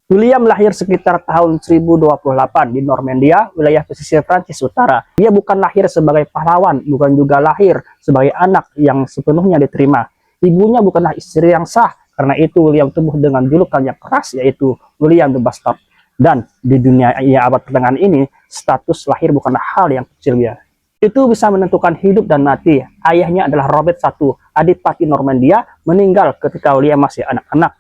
William lahir sekitar tahun 1028 di Normandia, wilayah pesisir Prancis Utara. Dia bukan lahir sebagai pahlawan, bukan juga lahir sebagai anak yang sepenuhnya diterima. Ibunya bukanlah istri yang sah, karena itu William tumbuh dengan julukan yang keras, yaitu William the Bastard. Dan di dunia abad pertengahan ini, status lahir bukanlah hal yang kecil ya. Itu bisa menentukan hidup dan mati. Ayahnya adalah Robert I, Adipati Normandia, meninggal ketika William masih anak-anak.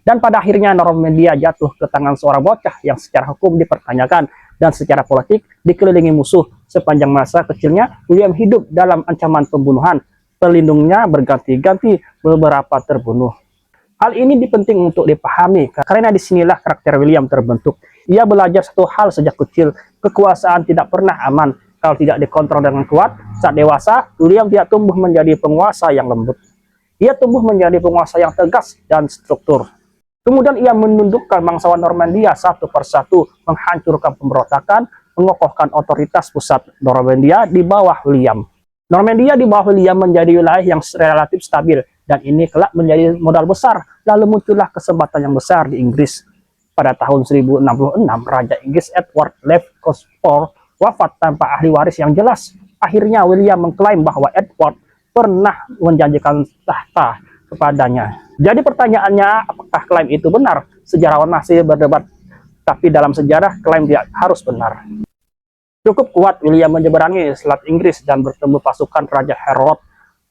Dan pada akhirnya Normandia jatuh ke tangan seorang bocah yang secara hukum dipertanyakan dan secara politik dikelilingi musuh. Sepanjang masa kecilnya, William hidup dalam ancaman pembunuhan. Pelindungnya berganti-ganti, beberapa terbunuh. Hal ini penting untuk dipahami, karena disinilah karakter William terbentuk. Ia belajar satu hal sejak kecil, kekuasaan tidak pernah aman kalau tidak dikontrol dengan kuat. Saat dewasa, William tidak tumbuh menjadi penguasa yang lembut. Ia tumbuh menjadi penguasa yang tegas dan struktur. Kemudian ia menundukkan bangsawan Normandia satu persatu, menghancurkan pemberontakan, mengokohkan otoritas pusat Normandia di bawah William. Normandia di bawah William menjadi wilayah yang relatif stabil, dan ini kelak menjadi modal besar. Lalu muncullah kesempatan yang besar di Inggris. Pada tahun 1066, Raja Inggris Edward Lefkospor wafat tanpa ahli waris yang jelas. Akhirnya William mengklaim bahwa Edward pernah menjanjikan tahta kepadanya. Jadi pertanyaannya, apakah klaim itu benar? Sejarawan masih berdebat, tapi dalam sejarah klaim dia harus benar. Cukup kuat William menyeberangi Selat Inggris dan bertemu pasukan Raja Harold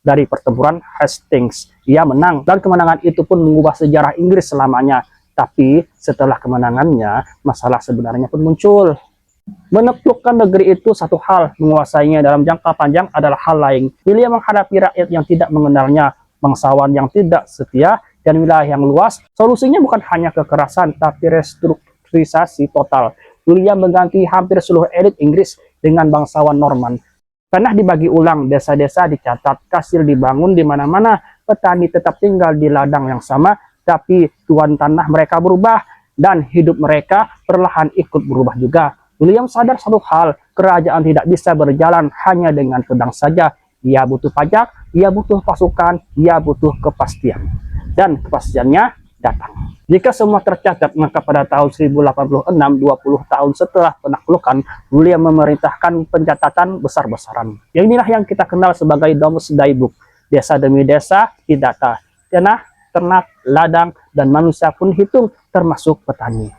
dari pertempuran Hastings. Ia menang, dan kemenangan itu pun mengubah sejarah Inggris selamanya. Tapi setelah kemenangannya, masalah sebenarnya pun muncul. Menaklukkan negeri itu satu hal, menguasainya dalam jangka panjang adalah hal lain. William menghadapi rakyat yang tidak mengenalnya, bangsawan yang tidak setia, dan wilayah yang luas. Solusinya bukan hanya kekerasan, tapi restrukturisasi total. William mengganti hampir seluruh elit Inggris dengan bangsawan Norman. Tanah dibagi ulang, desa-desa dicatat, kastil dibangun di mana-mana, petani tetap tinggal di ladang yang sama, tapi tuan tanah mereka berubah, dan hidup mereka perlahan ikut berubah juga. William sadar satu hal, kerajaan tidak bisa berjalan hanya dengan pedang saja. Ia butuh pajak, ia butuh pasukan, ia butuh kepastian. Dan kepastiannya datang. Jika semua tercatat, maka pada tahun 1086, 20 tahun setelah penaklukan, William memerintahkan pencatatan besar-besaran. Yang inilah yang kita kenal sebagai Domesday Book. Desa demi desa didata. Tanah, ternak, ladang, dan manusia pun dihitung, termasuk petani.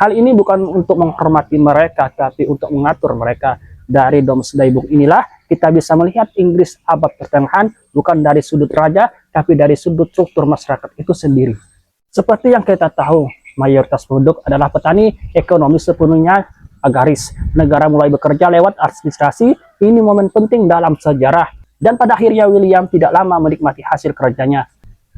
Hal ini bukan untuk menghormati mereka, tapi untuk mengatur mereka. Dari Domesday Book inilah kita bisa melihat Inggris abad pertengahan bukan dari sudut raja, tapi dari sudut struktur masyarakat itu sendiri. Seperti yang kita tahu, mayoritas penduduk adalah petani, ekonomi sepenuhnya agraris. Negara mulai bekerja lewat administrasi, ini momen penting dalam sejarah. Dan pada akhirnya William tidak lama menikmati hasil kerjanya.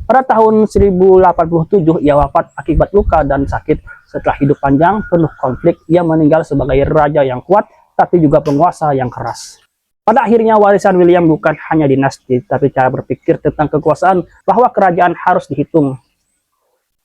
Pada tahun 1087, ia wafat akibat luka dan sakit. Setelah hidup panjang, penuh konflik, ia meninggal sebagai raja yang kuat, tapi juga penguasa yang keras. Pada akhirnya warisan William bukan hanya dinasti, tapi cara berpikir tentang kekuasaan, bahwa kerajaan harus dihitung,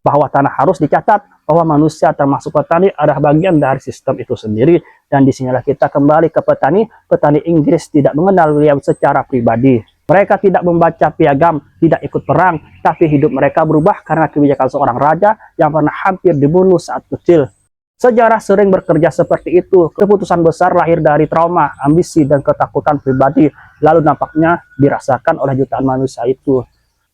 bahwa tanah harus dicatat, bahwa manusia termasuk petani adalah bagian dari sistem itu sendiri. Dan disinilah kita kembali ke petani. Petani Inggris tidak mengenal William secara pribadi. Mereka tidak membaca piagam, tidak ikut perang, tapi hidup mereka berubah karena kebijakan seorang raja yang pernah hampir dibunuh saat kecil. Sejarah sering bekerja seperti itu. Keputusan besar lahir dari trauma, ambisi, dan ketakutan pribadi, lalu nampaknya dirasakan oleh jutaan manusia itu.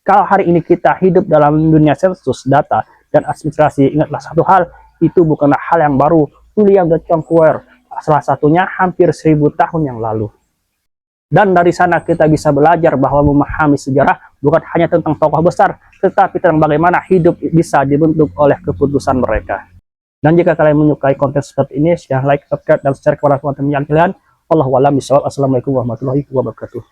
Kalau hari ini kita hidup dalam dunia sensus, data, dan administrasi, ingatlah satu hal, itu bukanlah hal yang baru. William the Conqueror, salah satunya hampir 1000 tahun yang lalu. Dan dari sana kita bisa belajar bahwa memahami sejarah bukan hanya tentang tokoh besar, tetapi tentang bagaimana hidup bisa dibentuk oleh keputusan mereka. Dan jika kalian menyukai konten seperti ini, silahkan like, subscribe, dan share kepada teman-teman yang kalian. Wallahualam bishawab. Assalamualaikum warahmatullahi wabarakatuh.